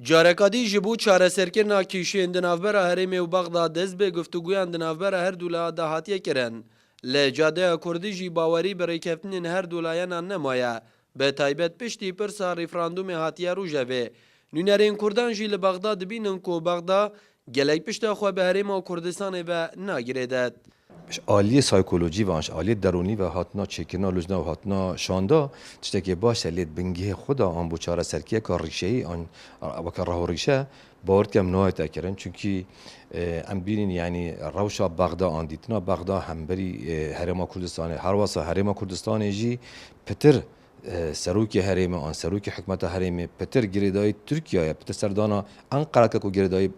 جارکادی جبو چاره سرکرنا کیشین دنافبرا هرمی و بغداد دست به گفتگویان دنافبرا هر دولا دهاتیه کرن. لجاده کردی جی باوری برای کفتنین هر دولایان نمایه. به تایبت پشتی پرسا ریفراندوم هاتیه رو جوه. نونرین کردان جی لبغداد بینن که بغداد گلی پشتا خواه به هرم و کردستان به ناگریدد. عالی سایکولوژی و عالی درونی و هاتنا چکینا لجنا و هاتنا شاندا تشتکی باشه لید بنگه خدا آن بچاره سرکیه کار ریشه ای آن وکر راه ریشه باورد کم نوع تکرن چونکی ام بینین یعنی روشا بغداد آن دیتنا بغداد هم بری هرما کردستان هر واسه هرما کردستان جی پتر سروکی هرم آن سروکی حکمت هرم پتر گریدای ترکیه پتر سردانا انقره کو گریدای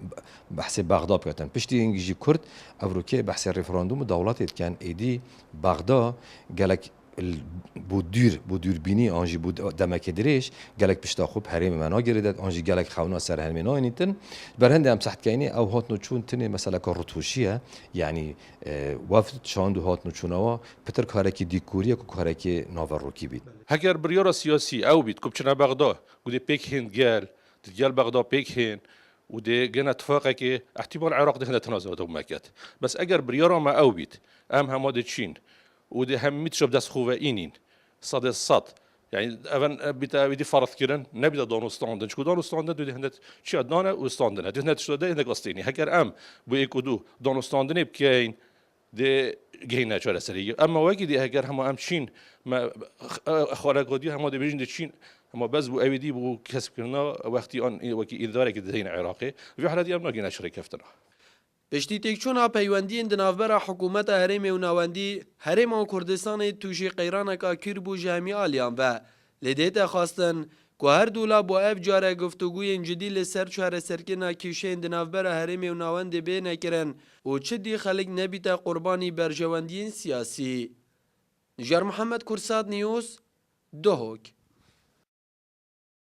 بحث بغداد بکتن پشتی انگیزی کرد اوروکی بحث رفراندوم دولت کن ایدی بغداد گلک بودور بینی آنجی بود دمک دریش گلک پشتا خوب هرم منا گریدد آنجی گلک خونا سر هرمنا اینتن برهند هم صحت کینی او هات نوچون تنه مثلا کارتوشیه یعنی وفد شاند هات نوچونوا پتر کارکی دیکوریه کو کارکی ناوروکی بید هەگەر بڕیارە سیاسی ئەو بیت کوبچنە بەغدا و دێ پێک هێن گەل بەغدا پێک هێن و دێ گەنە اتفاقێکی احتیمال عێراق دێ هەنە تەنازەوەتەوە مەکەت بەس ئەگەر بڕیارەمە ئەو بیت ئەم هەموا دەچین و دێ هەممیت شەب دەستخوڤەئینین سەد يعني أفن بيتا بدي فرض كيرن نبدأ دانو ستاندن شكو دانو ستاندن دو هندت شيء أدنانا وستاندن هدي هندت شو ده هندك قصديني هكر أم بيكودو دانو ستاندن بكين ده جهينا شو رسالي أما واجد دي هكر هم أمشين ما خارج قدي هم ده بيجين دشين هم بس بو أبدي بو كسب كنا وقتي أن وكي إدارة كده هنا عراقي في حالة دي أم نجينا شركة فتنا پشتی تکچونا پیوندی دنافبرا حکومت هرم و نواندی هرم و کردستان توشی قیرانکا کربو جمعی آلیان و لدیت خواستن که هر دولا با اف جاره گفتگوی جدی لسر چهار سرکنا کیشین دنافبرا هرم و نواندی بی نکرن و چه دی خلق نبیتا قربانی برجواندین سیاسی. نجار محمد کرساد نیوز دهوک